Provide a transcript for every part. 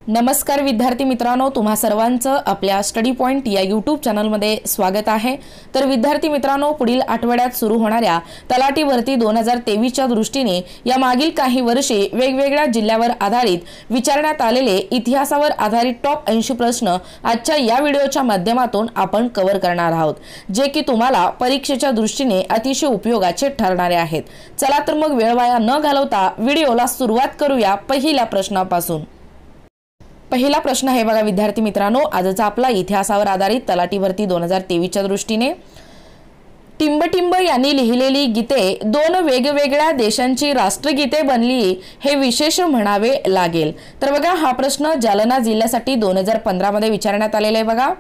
नमस्कार विद्यार्थी मित्रांनो, तुम्हा सर्वांचं आपल्या स्टडी पॉइंट या यूट्यूब चॅनलमध्ये स्वागत आहे। तर विद्यार्थी मित्रांनो, पुढील आठवड्यात सुरू होणाऱ्या तलाठी भरती 2023च्या दृष्टीने या मागील काही वर्षे वेगवेगळ्या जिल्ह्यावर आधारित विचारण्यात आलेले इतिहासावर आधारित टॉप 80 प्रश्न आजच्या या व्हिडिओच्या माध्यमातून आपण कव्हर करणार आहोत, जे की तुम्हाला परीक्षेच्या दृष्टीने अतिशय उपयोगाचे ठरणारे आहेत। चला तर मग वेळ वाया न घालवता व्हिडिओला सुरुवात करूया पहिल्या प्रश्नापासून। पहिला प्रश्न आहे बघा विद्यार्थी मित्रांनो, आजचा आपला इतिहासावर आधारित तलाठी भरती 2023च्या दृष्टीने टिंबटिंब यांनी लिहिलेली गीते दोन वेगवेगळ्या देशांची राष्ट्रगीते बनली हे विशेष म्हणावे लागेल। तर बघा हा प्रश्न जालना जिल्ह्यासाठी 2015 मध्ये विचारण्यात आलेला आहे। बघा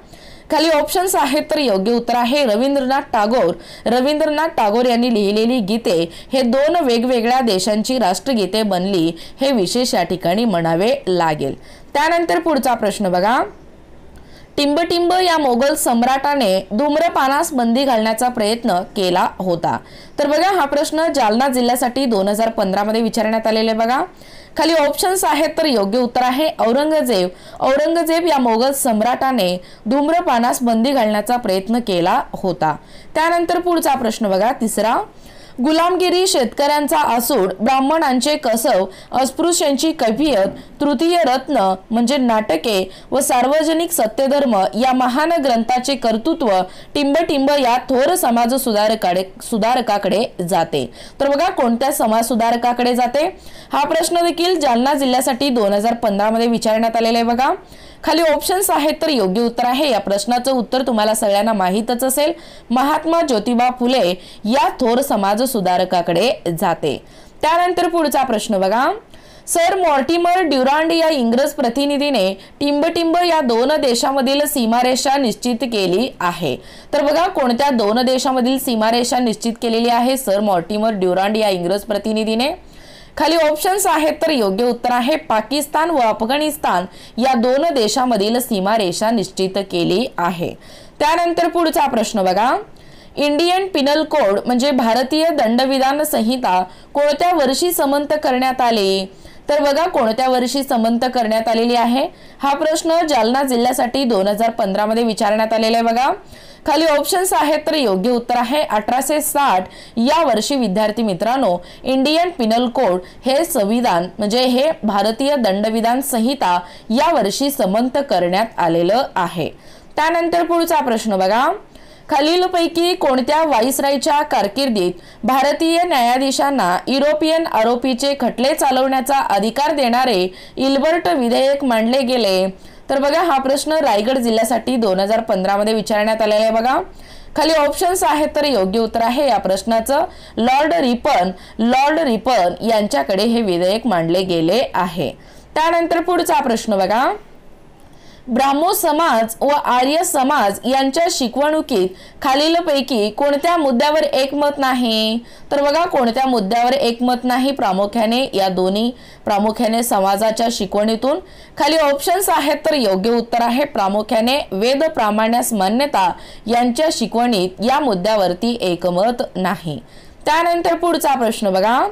खाली ऑप्शन्स आहेत, तर योग्य उत्तर आहे रवींद्रनाथ टागोर। रवींद्रनाथ टागोर यांनी लिहिलेली गीते हे दोन वेगवेगळ्या देशांची राष्ट्रगीते बनली हे विशेष या ठिकाणी म्हणावे लागेल। त्यानंतर पुढचा प्रश्न बघा, टिंबटिंब या मोगल सम्राटाने धूम्रपानास बंदी घालण्याचा प्रयत्न केला होता। तर बघा हा प्रश्न जालना जिल्ह्यासाठी 2015 मध्ये विचारण्यात आलेला आहे। बघा खाली ऑप्शन्स आहेत, तर योग्य उत्तर आहे औरंगजेब। औरंगजेब या मोगल सम्राटाने धूम्रपानास बंदी घालण्याचा प्रयत्न केला होता। त्यानंतर पुढचा प्रश्न बघा तिसरा, गुलामगिरी, शेतकऱ्यांचा आसूड, ब्राह्मणांचे कसव, अस्पृश्यांची कैफियत, तृतीय रत्न म्हणजे नाटके व सार्वजनिक सत्यधर्म या महान ग्रंथाचे कर्तृत्व टिंबटिंब या थोर समाज सुधारकाकडे जाते। तर बघा कोणत्या समाज सुधारकाकडे जाते हा प्रश्न देखील जालना जिल्ह्यासाठी 2015 मध्ये विचारण्यात आलेला आहे। बघा खाली ऑप्शन्स आहेत, तर योग्य उत्तर आहे या प्रश्नाचं उत्तर तुम्हाला सगळ्यांना माहीतच असेल, महात्मा ज्योतिबा फुले या थोर समाज सुधारकाकडे जाते। त्यानंतर पुढचा प्रश्न बघा, सर मॉर्टिमर ड्युरांड या इंग्रज प्रतिनिधीने टिंबटिंब या दोन देशांमधील सीमारेषा निश्चित केली आहे। तर बघा कोणत्या दोन देशांमधील सीमारेषा निश्चित केलेली आहे सर मॉर्टिमर ड्युरांड या इंग्रज प्रतिनिधीने? खाली ऑप्शन्स आहेत, तर योग्य उत्तर आहे पाकिस्तान व अफगाणिस्तान या दोन देशांमधील सीमारेषा निश्चित केली आहे। त्यानंतर पुढचा प्रश्न बघा, इंडियन पिनल कोड म्हणजे भारतीय दंडविधान संहिता कोणत्या वर्षी संमत करण्यात आली? तर बघा कोणत्या वर्षी संमत करण्यात आलेली आहे हा प्रश्न जालना जिल्ह्यासाठी 2015 मध्ये विचारण्यात आलेला आहे। बघा खाली ऑप्शन्स आहेत, तर योग्य उत्तर आहे 1860 या वर्षी विद्यार्थी मित्रांनो इंडियन पिनल कोड हे संविधान म्हणजे हे भारतीय दंडविधान संहिता या वर्षी संमत करण्यात आलेलं आहे। त्यानंतर पुढचा प्रश्न बघा, खालीलपैकी कोणत्या व्हाईसरायच्या कारकिर्दीत भारतीय न्यायाधीशांना युरोपियन आरोपीचे खटले चालवण्याचा अधिकार देणारे इल्बर्ट विधेयक मांडले गेले? तर बघा हा प्रश्न रायगड जिल्ह्यासाठी 2015 मध्ये विचारण्यात आलेला आहे। बघा खाली ऑप्शन्स आहेत, तर योग्य उत्तर आहे या प्रश्नाचं लॉर्ड रिपन यांच्याकडे हे विधेयक मांडले गेले आहे। त्यानंतर पुढचा प्रश्न बघा, ब्राह्मो समाज व आर्य समाज यांच्या शिकवणुकीत खालीलपैकी कोणत्या मुद्द्यावर एकमत नाही? तर बघा कोणत्या मुद्द्यावर एकमत नाही प्रामुख्याने या दोन्ही प्रामुख्याने समाजाच्या शिकवणीतून? खाली ऑप्शन्स आहेत, तर योग्य उत्तर आहे प्रामुख्याने वेद प्रामाण्यास मान्यता यांच्या शिकवणीत या मुद्द्यावरती एकमत नाही। त्यानंतर पुढचा प्रश्न बघा,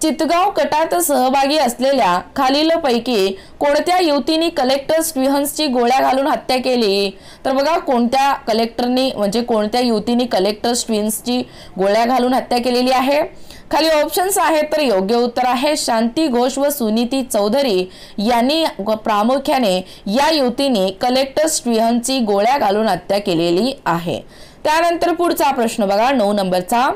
चितगाव कटात सहभागी असलेल्या खालीलपैकी कोणत्या युवतीने कलेक्टर स्टीव्हन्सची गोळ्या घालून हत्या केली? तर बघा कोणत्या कलेक्टरनी म्हणजे कोणत्या युवतीने कलेक्टर स्टीव्हन्सची गोळ्या घालून हत्या केलेली आहे? खाली ऑप्शन्स आहेत, तर योग्य उत्तर आहे शांती घोष व सुनीती चौधरी यांनी प्रामुख्याने या युवतीने कलेक्टर स्टीव्हन्सची गोळ्या घालून हत्या केलेली आहे। त्यानंतर पुढचा प्रश्न बघा 9 नंबरचा,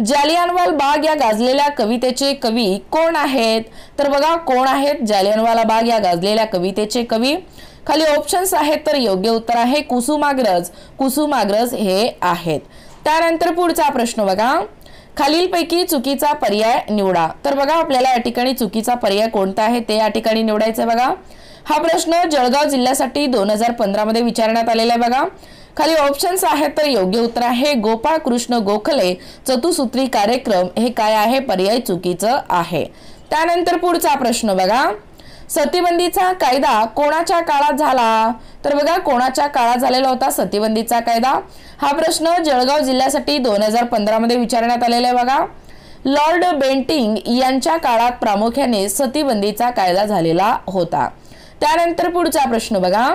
जालियनवाला बाग या गाजलेल्या कवितेचे कवी कोण आहेत? तर बघा कोण आहेत जालियनवाला बाग या गाजलेल्या कवितेचे कवी? खाली ऑप्शन्स आहेत, तर योग्य उत्तर आहे कुसुमाग्रज हे आहेत। त्यानंतर पुढचा प्रश्न बघा, खालीलपैकी चुकीचा पर्याय निवडा। तर बघा आपल्याला या ठिकाणी चुकीचा पर्याय कोणता आहे ते या ठिकाणी निवडायचं आहे। बघा हा प्रश्न जळगाव जिल्ह्यासाठी 2015 मध्ये विचारण्यात आलेला आहे। बघा खाली ऑप्शन्स आहेत, तर योग्य उत्तर आहे गोपाळ कृष्ण गोखले चतुसूत्री कार्यक्रम हे काय आहे पर्याय चुकीचं आहे। त्यानंतर पुढचा प्रश्न बघा, सतीबंदीचा कायदा कोणाच्या काळात झाला? तर बघा कोणाच्या काळात झालेला होता सतीबंदीचा कायदा हा प्रश्न जळगाव जिल्ह्यासाठी 2015 मध्ये विचारण्यात आलेला आहे। बघा लॉर्ड बेंटिंग यांच्या काळात प्रामुख्याने सतीबंदीचा कायदा झालेला होता। त्यानंतर पुढचा प्रश्न बघा,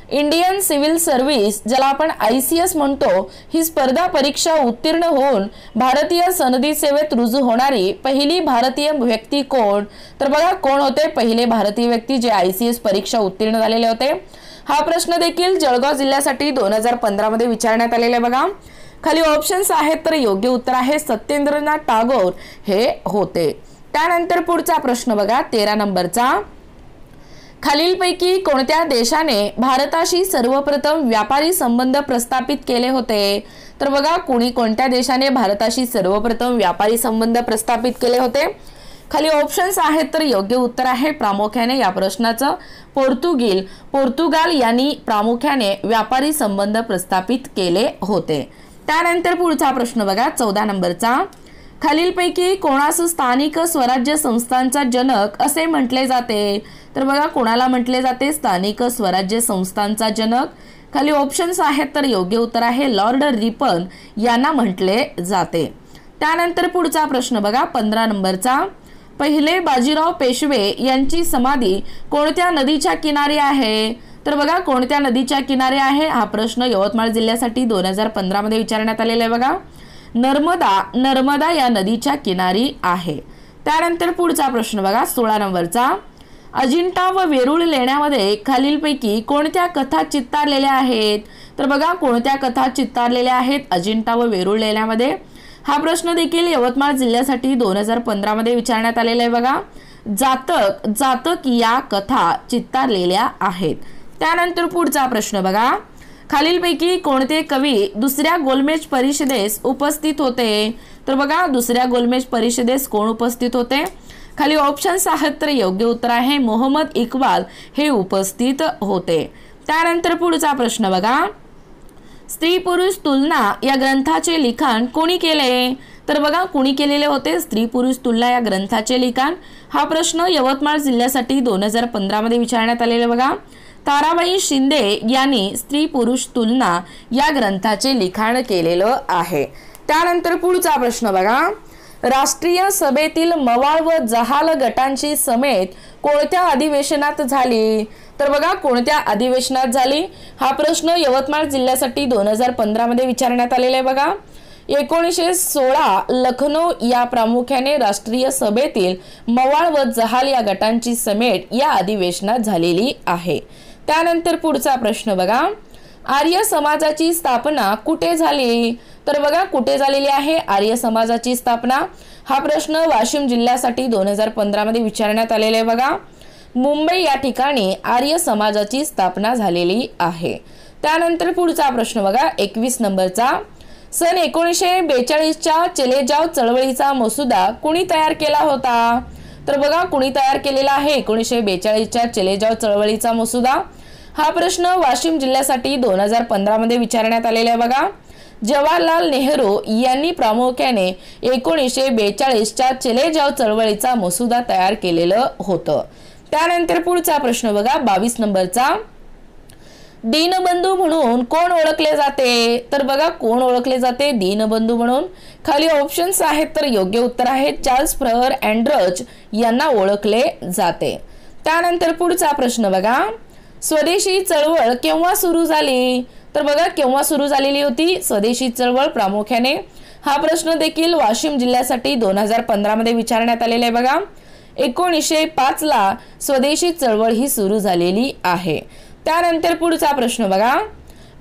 इंडियन सिव्हिल सर्व्हिस ज्याला आपण ICS म्हणतो, ही स्पर्धा परीक्षा उत्तीर्ण होऊन भारतीय सनदी सेवेत रुजू होणारी पहिली भारतीय व्यक्ती कोण? तर बघा कोण होते पहिले भारतीय व्यक्ती जे ICS परीक्षा उत्तीर्ण झालेले होते? हा प्रश्न देखील जळगाव जिल्ह्यासाठी 2015 मध्ये विचारण्यात आलेला आहे बघा। खाली ऑप्शन्स आहेत, तर योग्य उत्तर आहे सत्येंद्रनाथ टागोर हे होते। त्यानंतर पुढचा प्रश्न बघा 13 नंबरचा, खालीलपैकी कोणत्या देशाने भारताशी सर्वप्रथम व्यापारी संबंध प्रस्थापित केले होते? तर बघा कोणत्या देशाने भारताशी सर्वप्रथम व्यापारी संबंध प्रस्थापित केले होते? खाली ऑप्शन्स आहेत, तर योग्य उत्तर आहे प्रामुख्याने या प्रश्नाचं पोर्तुगाल यांनी प्रामुख्याने व्यापारी संबंध प्रस्थापित केले होते। त्यानंतर पुढचा प्रश्न बघा 14 नंबरचा, खालीलपैकी कोणास स्थानिक स्वराज्य संस्थांचा जनक असे म्हटले जाते? तर बघा कोणाला म्हटले जाते स्थानिक स्वराज्य संस्थांचा जनक? खाली ऑप्शन्स आहेत, तर योग्य उत्तर आहे लॉर्ड रिपन यांना म्हटले जाते। त्यानंतर पुढचा प्रश्न बघा 15 नंबरचा, पहिले बाजीराव पेशवे यांची समाधी कोणत्या नदीच्या किनारी आहे? तर बघा कोणत्या नदीच्या किनारी आहे हा प्रश्न यवतमाळ जिल्ह्यासाठी 2015 मध्ये विचारण्यात आलेला आहे बघा। नर्मदा या नदीच्या किनारी आहे। त्यानंतर पुढचा प्रश्न बघा 16 नंबरचा, अजिंठा व वेरूळ लेण्यामध्ये खालीलपैकी कोणत्या कथा चितारलेल्या आहेत? तर बघा कोणत्या कथा चितारलेल्या आहेत अजिंठा व वेरूळ लेण्यामध्ये? हा प्रश्न देखील यवतमाळ जिल्ह्यासाठी 2015 मध्ये विचारण्यात आलेला आहे बघा। जातक या कथा चितारलेल्या आहेत। त्यानंतर पुढचा प्रश्न बघा, खालीलपैकी कोणते कवी दुसऱ्या गोलमेज परिषदेस उपस्थित होते? तर बघा दुसऱ्या गोलमेज परिषदेस कोण उपस्थित होते? खाली ऑप्शन्स आहेत, तर योग्य उत्तर आहे मोहम्मद इक्बाल हे उपस्थित होते। त्यानंतर पुढचा प्रश्न बघा, स्त्री पुरुष तुलना या ग्रंथाचे लिखाण कोणी केले? तर बघा कोणी केलेले होते स्त्री पुरुष तुलना या ग्रंथाचे लिखाण? हा प्रश्न यवतमाळ जिल्ह्यासाठी 2015 मध्ये विचारण्यात आलेला बघा। ताराबाई शिंदे यांनी स्त्री पुरुष तुलना या ग्रंथाचे लिखाण केलेलं आहे। त्यानंतर पुढचा प्रश्न बघा, राष्ट्रीय सभेतील मवाळ व जहाल गटांची समेत कोणत्या अधिवेशनात झाली? तर बघा कोणत्या अधिवेशनात झाली? हा प्रश्न यवतमाळ जिल्ह्यासाठी 2015 मध्ये विचारण्यात आलेला आहे बघा। 1916 लखनौ या प्रामुख्याने राष्ट्रीय सभेतील मवाळ व जहाल या गटांची समेट या अधिवेशनात झालेली आहे। त्यानंतर पुढचा प्रश्न बघा, आर्य समाजाची स्थापना कुठे झाली? तर बघा कुठे झालेली आहे आर्य समाजाची स्थापना? हा प्रश्न वाशिम जिल्ह्यासाठी 2015 मध्ये विचारण्यात आलेला आहे बघा। मुंबई या ठिकाणी आर्य समाजाची स्थापना झालेली आहे। त्यानंतर पुढचा प्रश्न बघा 21 नंबरचा, सन 1942 च्या चले जाव चळवळीचा मसुदा कुणी तयार केला होता? तर बघा कुणी तयार केलेला आहे 1942 च्या चले जाव चळवळीचा मसुदा? हा प्रश्न वाशिम जिल्ह्यासाठी 2015 मध्ये विचारण्यात आलेला आहे बघा। जवाहरलाल नेहरू यांनी प्रामुख्याने 1942 च्या चले जाव चळवळीचा मसुदा तयार केलेलं होतं। त्यानंतर पुढचा प्रश्न बघा 22 नंबरचा, दीनबंधू म्हणून कोण ओळखले जाते? तर बघा कोण ओळखले जाते दीनबंधू म्हणून? खाली ऑप्शन्स आहेत, तर योग्य उत्तर आहे चार्ल्स फ्रेअर अँड्रज यांना ओळखले जाते। त्यानंतर पुढचा प्रश्न बघा, स्वदेशी चळवळ केव्हा सुरू झाली? तर बघा केव्हा सुरू झालेली होती स्वदेशी चळवळ प्रामुख्याने? हा प्रश्न देखील वाशिम जिल्ह्यासाठी 2015 मध्ये विचारण्यात आलेला आहे बघा। 1905 ला स्वदेशी चळवळ ही सुरू झालेली आहे। त्यानंतर पुढचा प्रश्न बघा,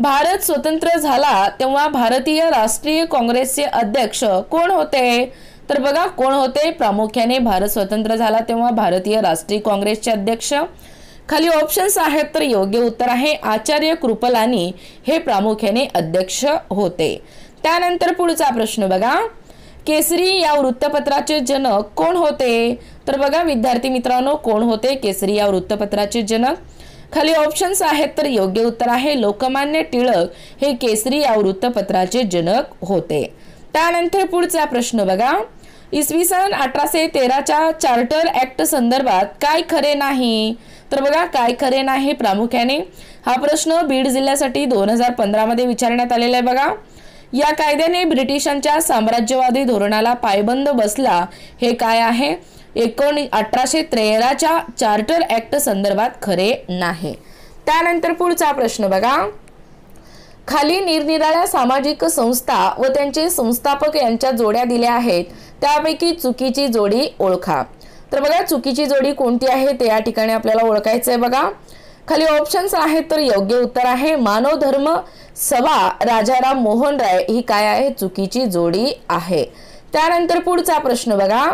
भारत स्वतंत्र झाला तेव्हा भारतीय राष्ट्रीय काँग्रेसचे अध्यक्ष कोण होते? तर बघा कोण होते प्रामुख्याने भारत स्वतंत्र झाला तेव्हा भारतीय राष्ट्रीय काँग्रेसचे अध्यक्ष? खाली ऑप्शन्स आहेत, तर योग्य उत्तर आहे आचार्य कृपलानी हे प्रामुख्याने अध्यक्ष होते। त्यानंतर पुढचा प्रश्न बघा, केसरी या वृत्तपत्राचे जनक कोण होते? तर बघा विद्यार्थी मित्रांनो कोण होते केसरी या वृत्तपत्राचे जनक? खाली ऑप्शन्स आहेत, तर योग्य उत्तर आहे लोकमान्य टिळक हे केसरी या वृत्तपत्राचे जनक होते। त्यानंतर पुढचा प्रश्न बघा, इसवी सन 1813 च्या चार्टर ऍक्ट संदर्भात काय खरे नाही? तर बघा काय खरे नाही प्रामुख्याने? हा प्रश्न बीड जिल्ह्यासाठी 2015 मध्ये विचारण्यात आलेला आहे बघा। या कायद्याने ब्रिटिशांच्या साम्राज्यवादी धोरणाला पायबंद बसला हे काय आहे? 1813च्या चार्टर ऍक्ट संदर्भात खरे नाही। त्यानंतर पुढचा प्रश्न बघा, खाली निरनिराळ्या सामाजिक संस्था व त्यांचे संस्थापक यांच्या जोड्या दिल्या आहेत, त्यापैकी चुकीची जोडी ओळखा। तर बघा चुकीची जोडी कोणती आहे ते या ठिकाणी आपल्याला ओळखायचं आहे। बघा खाली ऑप्शन्स आहेत, तर योग्य उत्तर आहे मानव धर्म सभा राजाराम मोहन राय ही काय आहे, चुकीची जोडी आहे। त्यानंतर पुढचा प्रश्न बघा,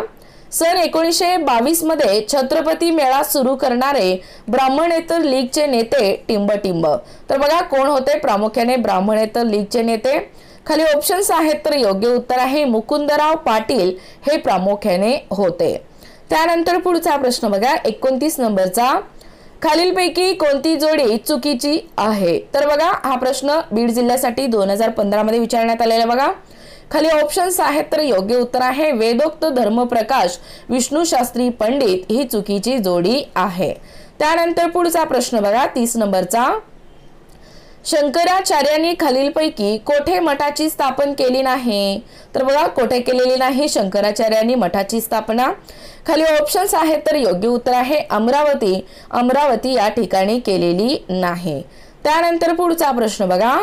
सन 1922 मध्ये छत्रपती मेळा सुरू करणारे ब्राह्मणेतर लीगचे नेते टिंबटिंब। तर बघा कोण होते, प्रामुख्याने ब्राह्मणेतर लीगचे नेते। खाली ऑप्शन्स आहेत, तर योग्य उत्तर आहे मुकुंदराव पाटील हे प्रामुख्याने होते। त्यानंतर पुढचा प्रश्न बघा 29 नंबरचा, खालीलपैकी कोणती जोडी चुकीची आहे। तर बघा हा प्रश्न बीड जिल्ह्यासाठी 2015 मध्ये विचारण्यात आलेला। बघा खाली ऑप्शन्स आहेत, तर योग्य उत्तर आहे वेदोक्त धर्मप्रकाश विष्णू शास्त्री पंडित ही चुकीची जोडी आहे। त्यानंतर पुढचा प्रश्न बघा 30 नंबरचा, शंकराचार्यांनी खालीलपैकी कोठे मठाची स्थापना केली नाही। तर बघा कोठे केलेली नाही शंकराचार्यांनी मठाची स्थापना। खाली ऑप्शन्स आहेत, तर योग्य उत्तर आहे अमरावती या ठिकाणी केलेली नाही। त्यानंतर पुढचा प्रश्न बघा,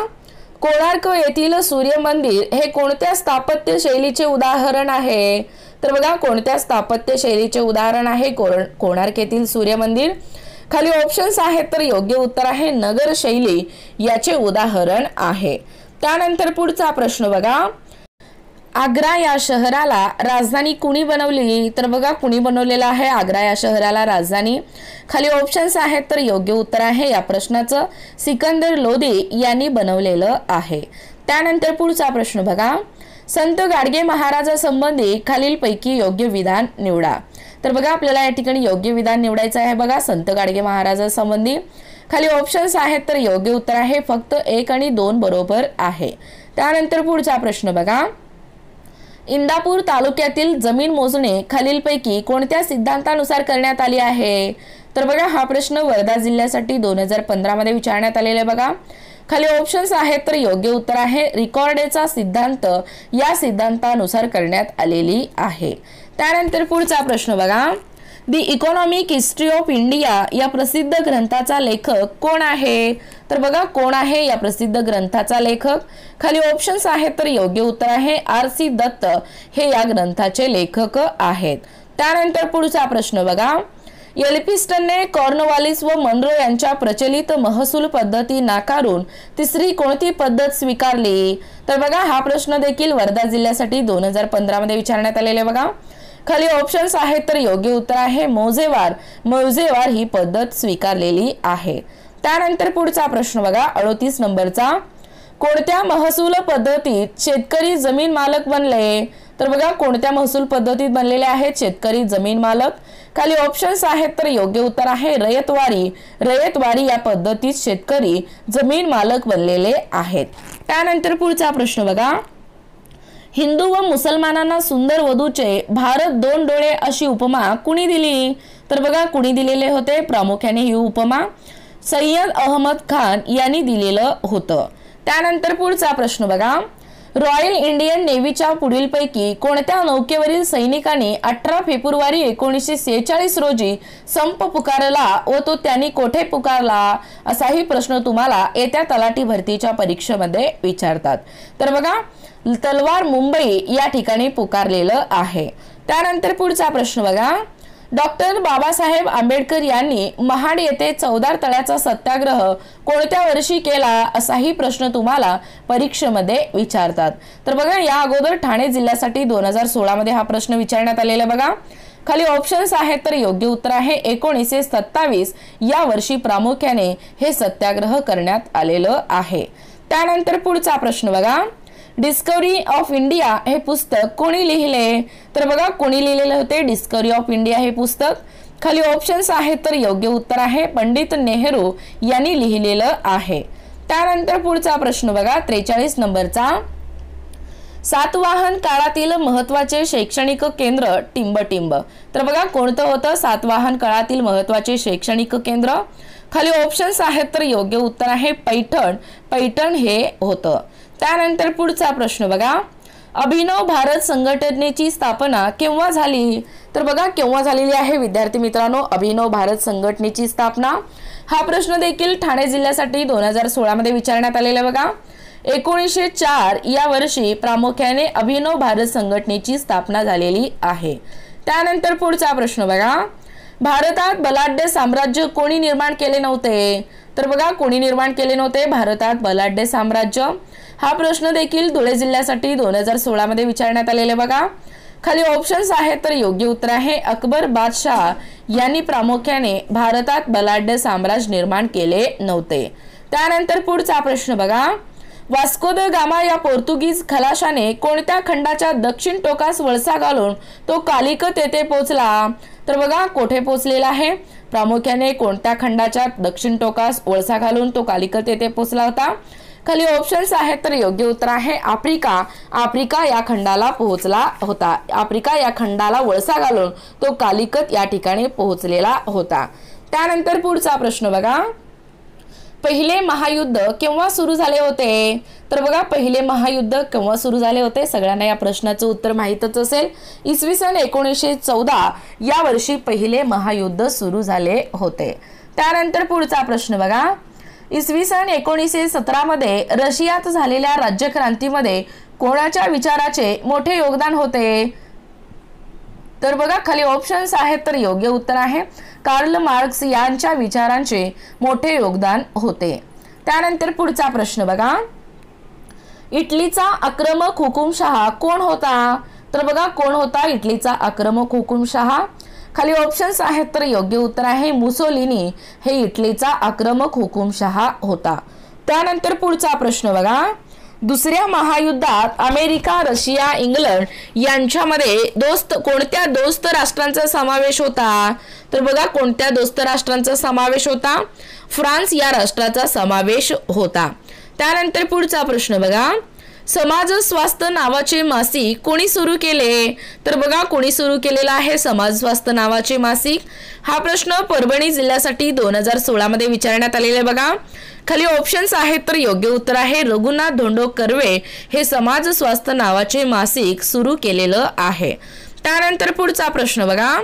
कोणार्क येथील सूर्य मंदिर हे कोणत्या स्थापत्य शैलीचे उदाहरण आहे। तर बघा कोणत्या स्थापत्य शैलीचे उदाहरण आहे कोणार्क येथील सूर्य मंदिर। खाली ऑप्शन्स आहेत, तर योग्य उत्तर आहे नगर शैली याचे उदाहरण आहे। त्यानंतर पुढचा प्रश्न बघा, आग्रा या शहराला राजधानी कुणी बनवली। तर बघा कुणी बनवलेला आहे आग्रा या शहराला राजधानी। खाली ऑप्शन्स आहेत, तर योग्य उत्तर आहे या प्रश्नाचं सिकंदर लोधी यांनी बनवलेलं आहे। त्यानंतर पुढचा प्रश्न बघा, संत गाडगे महाराजांसंबंधी खालीलपैकी योग्य विधान निवडा। तर बघा आपल्याला या ठिकाणी योग्य विधान निवडायचं आहे। बघा संत गाडगे महाराजांसंबंधी खाली ऑप्शन्स आहेत, तर योग्य उत्तर आहे फक्त 1 आणि 2 बरोबर आहे। त्यानंतर पुढचा प्रश्न बघा, इंदापूर तालुक्यातील जमीन मोजणी खालीलपैकी कोणत्या सिद्धांतानुसार करण्यात आली आहे। तर बघा हा प्रश्न वर्धा जिल्ह्यासाठी 2015 मध्ये विचारण्यात आलेला आहे। बघा खाली ऑप्शन्स आहेत, तर योग्य उत्तर आहे रिकॉर्डेचा सिद्धांत या सिद्धांतानुसार करण्यात आलेली आहे। त्यानंतर पुढचा प्रश्न बघा, the economic history of India या प्रसिद्ध ग्रंथाचा लेखक कोण आहे। तर बघा कोण आहे या प्रसिद्ध ग्रंथाचा लेखक। खाली ऑप्शन्स आहेत, तर योग्य उत्तर आहे RC दत्त हे या ग्रंथाचे लेखक आहेत। त्यानंतर पुढचा प्रश्न बघा, एल्फिन्स्टनने कॉर्नवालिस व मनरो यांच्या प्रचलित महसूल पद्धती नाकारून तिसरी कोणती पद्धत स्वीकारली। तर बघा हा प्रश्न देखील वर्धा जिल्ह्यासाठी 2015 मध्ये विचारण्यात आलेले। बघा खाली ऑप्शन्स आहेत, तर योग्य उत्तर आहे मौजेवार ही पद्धत स्वीकारलेली आहे। त्यानंतर पुढचा प्रश्न बघा 38 नंबरचा, कोणत्या महसूल पद्धतीत शेतकरी जमीन मालक बनले। तर बघा कोणत्या महसूल पद्धतीत बनलेले आहेत शेतकरी जमीन मालक। खाली ऑप्शन्स आहेत, तर योग्य उत्तर आहे रयतवारी या पद्धतीत शेतकरी जमीन मालक बनलेले आहेत। त्यानंतर पुढचा प्रश्न बघा, हिंदू व मुसलमानांना सुंदर वधूचे भारत 2 डोळे अशी उपमा कुणी दिली। तर बघा कुणी दिलेले होते, प्रामुख्याने ही उपमा सय्यद अहमद खान यांनी दिलेलं होतं। त्यानंतर पुढचा प्रश्न बघा, रॉयल इंडियन नेव्हीच्या पुढीलपैकी कोणत्या नौकेवरील सैनिकांनी 18 फेब्रुवारी 1946 रोजी संप पुकारला व तो त्यांनी कोठे पुकारला असाही प्रश्न तुम्हाला येत्या तलाठी भरतीच्या परीक्षेमध्ये विचारतात। तर बघा तलवार मुंबई या ठिकाणी पुकारलेलं आहे। त्यानंतर पुढचा प्रश्न बघा, डॉक्टर बाबासाहेब आंबेडकर यांनी महाड येथे 14 तळ्याचा सत्याग्रह कोणत्या वर्षी केला असाही प्रश्न तुम्हाला परीक्षेमध्ये विचारतात। तर बघा या अगोदर ठाणे जिल्ह्यासाठी 2016 मध्ये हा प्रश्न विचारण्यात आलेला बघा। खाली ऑप्शन्स आहेत, तर योग्य उत्तर आहे 1927 या वर्षी प्रामुख्याने हे सत्याग्रह करण्यात आलेलं आहे। त्यानंतर पुढचा प्रश्न बघा, डिस्कवरी ऑफ इंडिया हे पुस्तक कोणी लिहिले। तर बघा कोणी लिहिलेले होते डिस्कवरी ऑफ इंडिया हे पुस्तक। खाली ऑप्शन्स आहेत, तर योग्य उत्तर आहे पंडित नेहरू यांनी लिहिलेलं आहे। त्यानंतर पुढचा प्रश्न बघा 43 नंबरचा, सातवाहन काळातील महत्त्वाचे शैक्षणिक केंद्र टिंबटिंब। तर बघा कोणतं होतं सातवाहन काळातील महत्त्वाचे शैक्षणिक केंद्र। खाली ऑप्शन्स आहेत, तर योग्य उत्तर आहे पैठण हे होतं। त्यानंतर पुढचा प्रश्न बघा, अभिनव भारत संघटनेची स्थापना केव्हा झाली? तर बघा केव्हा झालेली आहे विद्यार्थी मित्रांनो अभिनव भारत संघटनेची स्थापना। हा प्रश्न देखील ठाणे जिल्ह्यासाठी 2016 मध्ये विचारण्यात आलेला बघा। 1904 या वर्षी प्रामुख्याने अभिनव भारत संघटनेची स्थापना झालेली आहे। त्यानंतर पुढचा प्रश्न बघा, भारतात बलाढ्य साम्राज्य कोणी निर्माण केले नव्हते? तर बघा कोणी निर्माण केले नव्हते भारतात बलाढ्य साम्राज्य? हा प्रश्न देखील धुळे जिल्ह्यासाठी 2016 मध्ये विचारण्यात आलेले बघा। खाली ऑप्शन्स आहेत तर योग्य उत्तर आहे अकबर बादशाह यांनी प्रामुख्याने भारतात बलाढ्य साम्राज्य निर्माण केले नव्हते। त्यानंतर पुढचा प्रश्न बघा, वास्को द गामा या पोर्तुगीज खलाशाने कोणत्या खंडाच्या दक्षिण टोकास वळसा घालून तो कालिकत येथे पोहोचला? तर बघा कोठे पोहोचलेला आहे? प्रामुख्याने कोणत्या खंडाच्या दक्षिण टोकास वळसा घालून तो कालिकत येथे पोहोचला होता? खाली ऑप्शन्स आहेत तर योग्य उत्तर आहे आफ्रिका। आफ्रिका या खंडाला पोहोचला होता। आफ्रिका या खंडाला वळसा घालून तो कालिकत या ठिकाणी पोहोचलेला होता। त्यानंतर पुढचा प्रश्न बघा, पहिले महायुद्ध केव्हा सुरू झाले होते? तर बघा पहिले महायुद्ध केव्हा सुरू झाले होते? सगळ्यांना या प्रश्नाचं उत्तर माहीतच असेल। इसवी सन 1914 या वर्षी पहिले महायुद्ध सुरू झाले होते। त्यानंतर पुढचा प्रश्न बघा, इसवी सन 1917 मध्ये रशियात झालेल्या राज्यक्रांतीमध्ये कोणाच्या विचाराचे मोठे योगदान होते? तर बघा खाली ऑप्शन्स आहेत तर योग्य उत्तर आहे कार्ल मार्क्स यांच्या विचारांचे मोठे योगदान होते। त्यानंतर पुढचा प्रश्न बघा, इटलीचा आक्रमक हुकुमशहा कोण होता? तर बघा कोण होता इटलीचा आक्रमक हुकुमशहा? खाली ऑप्शन्स आहेत तर योग्य उत्तर आहे मुसोलिनी हे इटलीचा आक्रमक हुकुमशहा होता। त्यानंतर पुढचा प्रश्न बघा, दुसऱ्या महायुद्धात अमेरिका रशिया इंग्लंड यांच्यामध्ये कोणत्या दोस्त राष्ट्रांचा समावेश होता? तर बघा कोणत्या दोस्त राष्ट्रांचा समावेश होता? फ्रान्स या राष्ट्राचा समावेश होता। त्यानंतर पुढचा प्रश्न बघा, समाज स्वास्थ्य नावाचे मासिक कोणी सुरू केले? तर बघा कोणी सुरू केलेला आहे समाज स्वास्थ्य नावाचे मासिक? हा प्रश्न परभणी जिल्ह्यासाठी 2016 मध्ये विचारण्यात आलेले बघा। खाली ऑप्शन्स आहेत तर योग्य उत्तर आहे रघुनाथ धोंडो कर्वे हे समाज स्वास्थ्य नावाचे मासिक सुरू केलेलं आहे। त्यानंतर पुढचा प्रश्न बघा,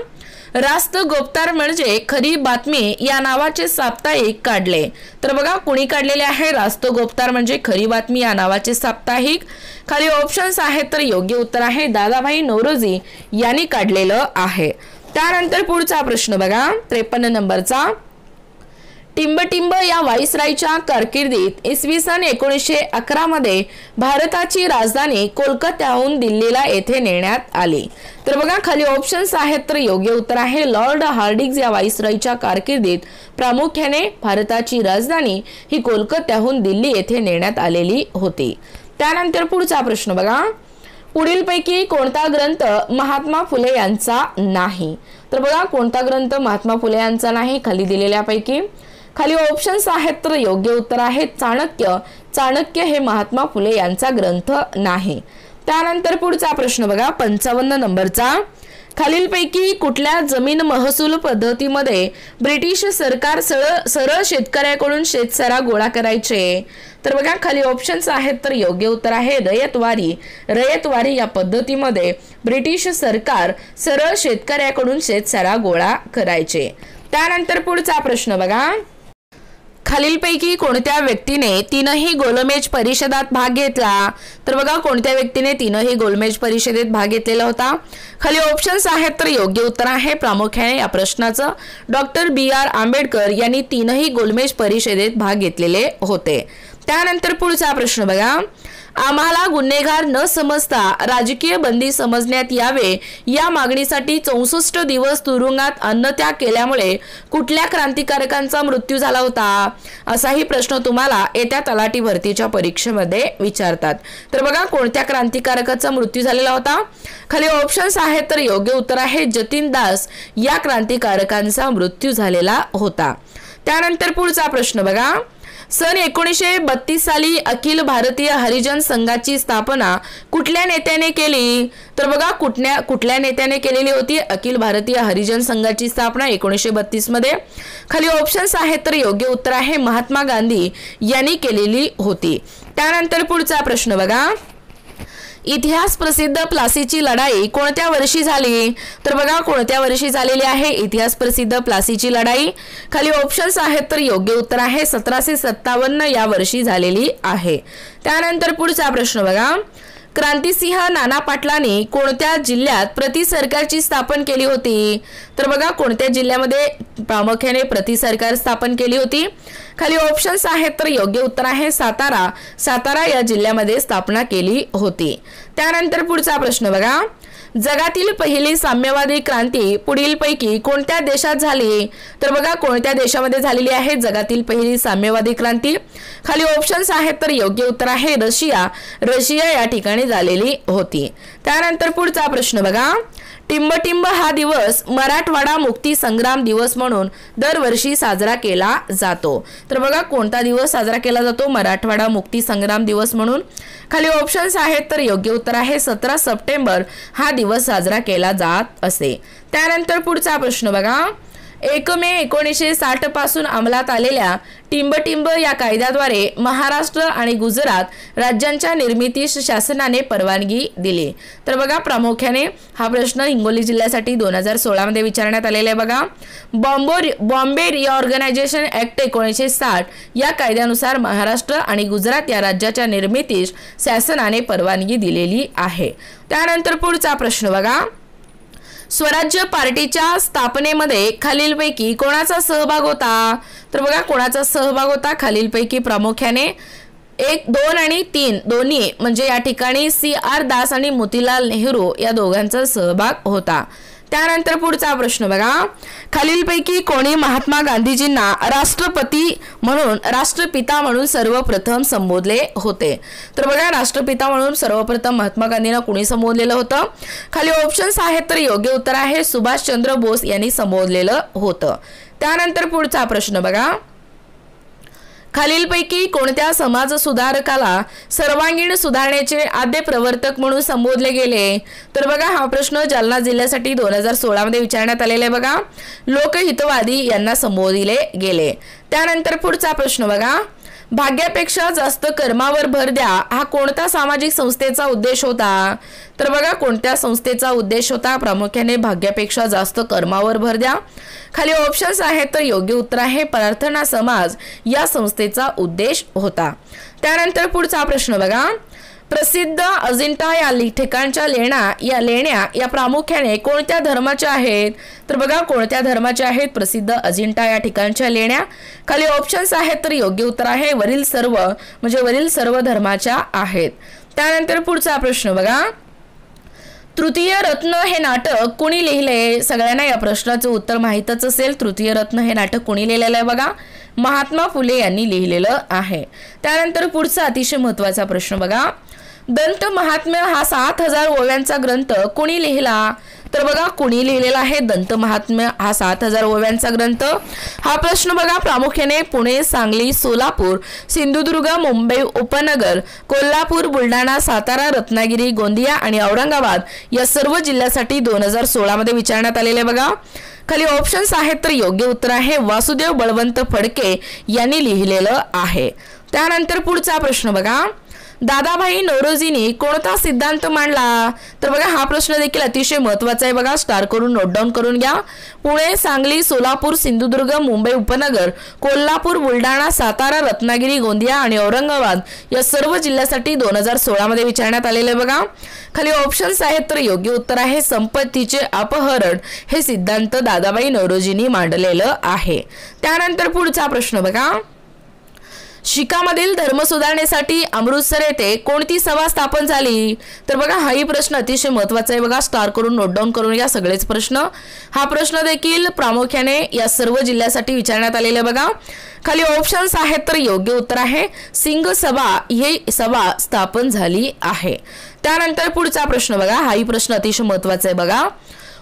रास्त गोपतार म्हणजे खरी बातमी या नावाचे साप्ताहिक काढले? तर बघा कोणी काढलेले आहे रास्त गोपतार म्हणजे खरी बातमी या नावाचे साप्ताहिक? खाली ऑप्शन्स आहेत तर योग्य उत्तर आहे दादाभाई नौरोजी यांनी काढलेलं आहे। त्यानंतर पुढचा प्रश्न बघा 53 नंबरचा, टिंबटिंब या व्हाईसरायच्या कारकिर्दीत इसवी सन 1911 मध्ये भारताची राजधानी कोलकात्याहून दिल्लीला येथे नेण्यात आली। तर बघा खाली ऑप्शन्स आहेत तर योग्य उत्तर आहे लॉर्ड हार्डिंग्ज या व्हाईसरायच्या कारकिर्दीत प्रामुख्याने भारताची राजधानी ही कोलकात्याहून दिल्ली येथे नेण्यात आलेली होती। त्यानंतर पुढचा प्रश्न बघा, पुढीलपैकी कोणता ग्रंथ महात्मा फुले यांचा नाही? तर बघा कोणता ग्रंथ महात्मा फुले यांचा नाही खाली दिलेल्यापैकी? खाली ऑप्शन्स आहेत तर योग्य उत्तर आहे चाणक्य। चाणक्य हे महात्मा फुले यांचा ग्रंथ नाही। त्यानंतर पुढचा प्रश्न बघा 55 नंबरचा, खालीलपैकी कुठल्या जमीन महसूल पद्धतीमध्ये ब्रिटिश सरकार सरळ शेतकऱ्याकडून शेतसारा गोळा करायचे? तर बघा खाली ऑप्शन्स आहेत तर योग्य उत्तर आहे रयतवारी। रयतवारी या पद्धतीमध्ये ब्रिटिश सरकार सरळ शेतकऱ्याकडून शेतसारा गोळा करायचे। त्यानंतर पुढचा प्रश्न बघा, खालीलपैकी कोणत्या व्यक्तीने तीनही गोलमेज परिषदात भाग घेतला? तर बघा कोणत्या व्यक्तीने तीनही गोलमेज परिषदेत भाग घेतलेला होता? खाली ऑप्शन्स आहेत तर योग्य उत्तर आहे प्रामुख्याने या प्रश्नाचं डॉक्टर BR आंबेडकर यांनी तीनही गोलमेज परिषदेत भाग घेतलेले होते। त्यानंतर पुढचा प्रश्न बघा, आम्हाला गुन्हेगार न समजता राजकीय बंदी समजण्यात यावे या मागणीसाठी 64 दिवस तुरुंगात अन्नत्याग केल्यामुळे कुठल्या क्रांतिकारकांचा मृत्यू झाला होता? असाही प्रश्न तुम्हाला येत्या तलाठी भरतीच्या परीक्षेमध्ये विचारतात। तर बघा कोणत्या क्रांतिकारकाचा मृत्यू झालेला होता? खाली ऑप्शन्स आहेत तर योग्य उत्तर आहे जतीन दास या क्रांतिकारकांचा मृत्यू झालेला होता। त्यानंतर पुढचा प्रश्न बघा, सन 1932 साली अखिल भारतीय हरिजन संघाची स्थापना कुठल्या नेत्याने केली? तर बघा कुठल्या नेत्याने केलेली होती अखिल भारतीय हरिजन संघाची स्थापना 1932 मध्ये? खाली ऑप्शन्स आहेत तर योग्य उत्तर आहे महात्मा गांधी यांनी केलेली होती। त्यानंतर पुढचा प्रश्न बघा, इतिहास प्रसिद्ध प्लासीची लढाई कोणत्या वर्षी झाली? तर बघा कोणत्या वर्षी झालेली आहे इतिहास प्रसिद्ध प्लासीची लढाई? खाली ऑप्शन्स आहेत, तर योग्य उत्तर आहे 1757 या वर्षी झालेली आहे। त्यानंतर पुढचा प्रश्न बघा, क्रांतिसिंह नाना पाटलांनी कोणत्या जिल्ह्यात प्रति सरकारची स्थापन केली होती? तर बघा कोणत्या जिल्ह्यामध्ये प्रामुख्याने प्रति सरकार स्थापन केली होती? खाली ऑप्शन्स आहेत, तर योग्य उत्तर आहे सातारा या जिल्ह्यामध्ये स्थापना केली होती। त्यानंतर पुढचा प्रश्न बघा, जगातील पहिली साम्यवादी क्रांती पुढीलपैकी कोणत्या देशात झाली? तर बघा कोणत्या देशामध्ये झालेली आहे जगातील पहिली साम्यवादी क्रांती? खाली ऑप्शन्स आहेत, तर योग्य उत्तर आहे रशिया या ठिकाणी झालेली होती। त्यानंतर पुढचा प्रश्न बघा, टिंबटिंब हा दिवस मराठवाडा मुक्ती संग्राम दिवस म्हणून दरवर्षी साजरा केला जातो। तर बघा कोणता दिवस साजरा केला जातो मराठवाडा मुक्ती संग्राम दिवस म्हणून? खाली ऑप्शन्स आहेत, तर योग्य उत्तर आहे 17 सप्टेंबर हा दिवस साजरा केला जात असे। त्यानंतर पुढचा प्रश्न बघा, 1 मे 1960 पासून अंमलात आलेल्या टिंबटिंब या कायद्याद्वारे महाराष्ट्र आणि गुजरात राज्यांच्या निर्मितीस शासनाने परवानगी दिली। तर बघा प्रामुख्याने हा प्रश्न हिंगोली जिल्ह्यासाठी 2016 मध्ये विचारण्यात आलेला आहे। बघा बॉम्बे रिऑर्गनायझेशन ऍक्ट 1960 या कायद्यानुसार महाराष्ट्र आणि गुजरात या राज्याच्या निर्मितीस शासनाने परवानगी दिलेली आहे। त्यानंतर पुढचा प्रश्न बघा, स्वराज्य पार्टीच्या स्थापनेमध्ये खालीलपैकी कोणाचा सहभाग होता? तर बघा कोणाचा सहभाग होता खालीलपैकी? प्रामुख्याने 1, 2 आणि 3 दोन्ही म्हणजे या ठिकाणी CR दास आणि मोतीलाल नेहरू या दोघांचा सहभाग होता। त्यानंतर पुढचा प्रश्न बघा, खालीलपैकी कोणी महात्मा गांधीजींना राष्ट्रपिता म्हणून सर्वप्रथम संबोधले होते? तर बघा राष्ट्रपिता म्हणून सर्वप्रथम महात्मा गांधींना कोणी संबोधलेलं होतं? खाली ऑप्शन्स आहेत, तर योग्य उत्तर आहे सुभाषचंद्र बोस यांनी संबोधलेलं होतं। त्यानंतर पुढचा प्रश्न बघा, खालीलपैकी कोणत्या समाज सुधारकाला सर्वांगीण सुधारणेचे आद्य प्रवर्तक म्हणून संबोधले गेले? तर बघा हा प्रश्न जालना जिल्ह्यासाठी 2016 मध्ये विचारण्यात आलेला आहे। बघा लोकहितवादी यांना संबोधले गेले। त्यानंतर पुढचा प्रश्न बघा, भाग्यापेक्षा जास्त कर्मावर भर द्या हा कोणत्या सामाजिक संस्थेचा उद्देश होता? तर बघा कोणत्या संस्थेचा उद्देश होता? प्रामुख्याने भाग्यापेक्षा जास्त कर्मावर भर द्या। खाली ऑप्शन्स आहेत, तर योग्य उत्तर आहे प्रार्थना समाज या संस्थेचा उद्देश होता। त्यानंतर पुढचा प्रश्न बघा, प्रसिद्ध अजिंठा या ठिकाणच्या लेण्या या प्रामुख्याने कोणत्या धर्माच्या आहेत? तर बघा कोणत्या धर्माच्या आहेत प्रसिद्ध अजिंठा या ठिकाणच्या लेण्या? खाली ऑप्शन्स आहेत, तर योग्य उत्तर आहे वरील सर्व धर्माच्या आहेत। त्यानंतर पुढचा प्रश्न बघा, तृतीय रत्न हे नाटक कोणी लिहिले? सगळ्यांना या प्रश्नाचं उत्तर माहीतच असेल। तृतीय रत्न हे नाटक कोणी लिहिलेलं आहे? बघा महात्मा फुले यांनी लिहिलेलं आहे। त्यानंतर पुढचा अतिशय महत्त्वाचा प्रश्न बघा, दंत महात्म्य हा 7000 ओव्यांचा ग्रंथ कोणी लिहिला? तर बघा कोणी लिहिलेला आहे दंत महात्म्य हा 7000 ओव्यांचा ग्रंथ? हा प्रश्न बघा प्रामुख्याने पुणे, सांगली, सोलापूर, सिंधुदुर्ग, मुंबई उपनगर, कोल्हापूर, बुलढाणा, सातारा, रत्नागिरी, गोंदिया आणि औरंगाबाद या सर्व जिल्ह्यासाठी 2016 मध्ये विचारण्यात आलेले बघा। खाली ऑप्शन्स आहेत, तर योग्य उत्तर आहे वासुदेव बळवंत फडके यांनी लिहिलेलं आहे। त्यानंतर पुढचा प्रश्न बघा, दादाभाई नौरोजींनी कोणता सिद्धांत मांडला? तर बघा हा प्रश्न देखील अतिशय महत्त्वाचा आहे। बघा स्टार करून नोट डाऊन करून घ्या। पुणे, सांगली, सोलापूर, सिंधुदुर्ग, मुंबई उपनगर, कोल्हापूर, बुलढाणा, सातारा, रत्नागिरी, गोंदिया आणि औरंगाबाद या सर्व जिल्ह्यासाठी 2016 मध्ये विचारण्यात आलेले बघा। खाली ऑप्शन्स आहेत, तर योग्य उत्तर आहे संपत्तीचे अपहरण हे सिद्धांत दादाभाई नौरोजींनी मांडलेलं आहे। त्यानंतर पुढचा प्रश्न बघा, शिखामधील धर्म सुधारणेसाठी अमृतसर येथे कोणती सभा स्थापन झाली? तर बघा हाही प्रश्न अतिशय महत्त्वाचा आहे। बघा स्टार करून नोट डाऊन करून घ्या सगळेच प्रश्न। हा प्रश्न देखील प्रामुख्याने या सर्व जिल्ह्यासाठी विचारण्यात आलेले बघा। खाली ऑप्शन्स आहेत, तर योग्य उत्तर आहे सिंग सभा ही सभा स्थापन झाली आहे। त्यानंतर पुढचा प्रश्न बघा, हाही प्रश्न अतिशय महत्त्वाचा आहे। बघा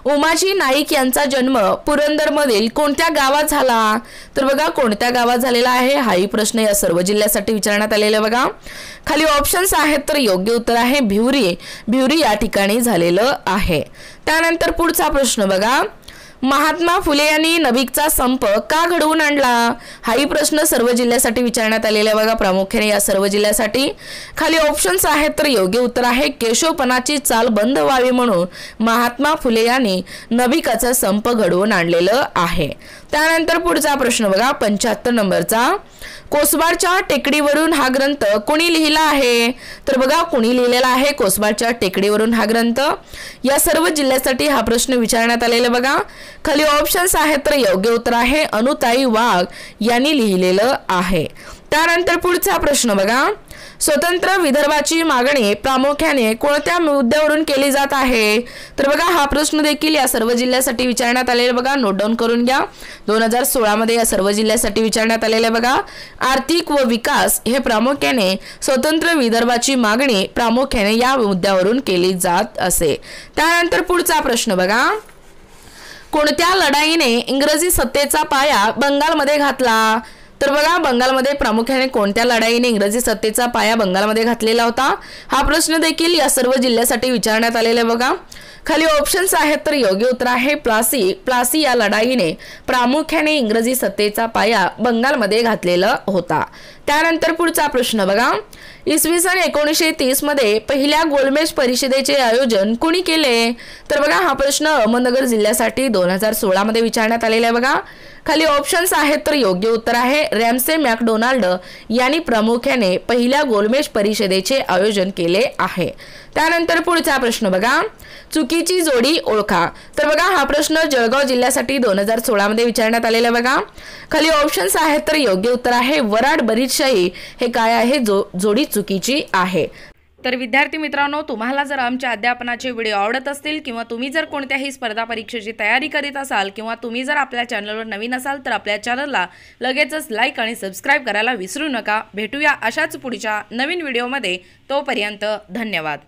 उमाजी नाईक यांचा जन्म पुरंदरमधील कोणत्या गावात झाला? तर बघा कोणत्या गावात झालेला आहे हाही प्रश्न या सर्व जिल्ह्यासाठी विचारण्यात आलेला बघा। खाली ऑप्शन्स आहेत, तर योग्य उत्तर आहे भिवरी या ठिकाणी झालेलं आहे। त्यानंतर पुढचा प्रश्न बघा, महात्मा फुले यांनी नभिकचा संप का घडवून आणला? हाही प्रश्न सर्व जिल्ह्यासाठी विचारण्यात आलेला आहे बघा, प्रामुख्याने या सर्व जिल्ह्यासाठी. खाली ऑप्शन्स आहेत, तर योग्य उत्तर आहे केशवपनाची चाल बंद व्हावी म्हणून महात्मा फुले यांनी नभिकाचा संप घडवून आणलेलं आहे. त्यानंतर पुढचा प्रश्न बघा 75 नंबरचा. कोसबाडच्या टेकडीवरून हा ग्रंथ कोणी लिहिला आहे? तर बघा कोणी लिहिलेला आहे कोसबाडच्या टेकडीवरून हा ग्रंथ? या सर्व जिल्ह्यासाठी हा प्रश्न विचारण्यात आलेला बघा. खाली ऑप्शन्स आहेत, तर योग्य उत्तर आहे अनुताई वाघ यांनी लिहिलेलं आहे. त्यानंतर पुढचा प्रश्न बघा, स्वतंत्र विदर्भाची मागणी प्रामुख्याने कोणत्या मुद्द्यावरून केली जात आहे? तर बघा हा प्रश्न देखील या सर्व जिल्ह्यासाठी विचारण्यात आलेला बघा, नोट डाऊन करून घ्या. 2016 मध्ये या सर्व जिल्ह्यासाठी विचारण्यात आलेले बघा. आर्थिक व विकास हे प्रामुख्याने स्वतंत्र विदर्भाची मागणी प्रामुख्याने या मुद्द्यावरून केली जात असे. त्यानंतर पुढचा प्रश्न बघा, कोणत्या लढाईने इंग्रजी सत्तेचा पाया बंगालमध्ये घातला? तर बघा बंगालमध्ये प्रामुख्याने कोणत्या लढाईने इंग्रजी सत्तेचा पाया बंगालमध्ये घातलेला होता? हा प्रश्न देखील या सर्व जिल्ह्यासाठी विचारण्यात आलेला बघा. खाली ऑप्शन्स आहेत, तर योग्य उत्तर आहे प्लासी या लढाईने प्रामुख्याने इंग्रजी सत्तेचा पाया बंगालमध्ये घातलेला होता. त्यानंतर पुढचा प्रश्न बघा, इसवी सन 1930 मध्ये पहिल्या गोलमेज परिषदेचे आयोजन कोणी केले? तर बघा हा प्रश्न अहमदनगर जिल्ह्यासाठी 2016 मध्ये विचारण्यात आलेला आहे बघा. खाली ऑप्शन्स आहेत, तर योग्य उत्तर आहे रॅमसे मॅकडोनाल्ड यांनी प्रामुख्याने पहिल्या गोलमेज परिषदेचे आयोजन केले आहे. त्यानंतर पुढचा प्रश्न बघा, चुकीची जोडी ओळखा. तर बघा हा प्रश्न जळगाव जिल्ह्यासाठी 2016 मध्ये विचारण्यात आलेला बघा. खाली ऑप्शन्स आहेत, तर योग्य उत्तर आहे वराड बरीदशाही हे काय आहे जोडी चुकीची आहे. तर विद्यार्थी मित्रांनो, तुम्हाला जर आमच्या अध्यापनाचे व्हिडिओ आवडत असतील किंवा तुम्ही जर कोणत्याही स्पर्धा परीक्षेची तयारी करीत असाल किंवा तुम्ही जर आपल्या चॅनलवर नवीन असाल तर आपल्या चॅनलला लगेचच लाईक आणि सबस्क्राईब करायला विसरू नका. भेटूया अशाच पुढच्या नवीन व्हिडिओमध्ये. तोपर्यंत धन्यवाद.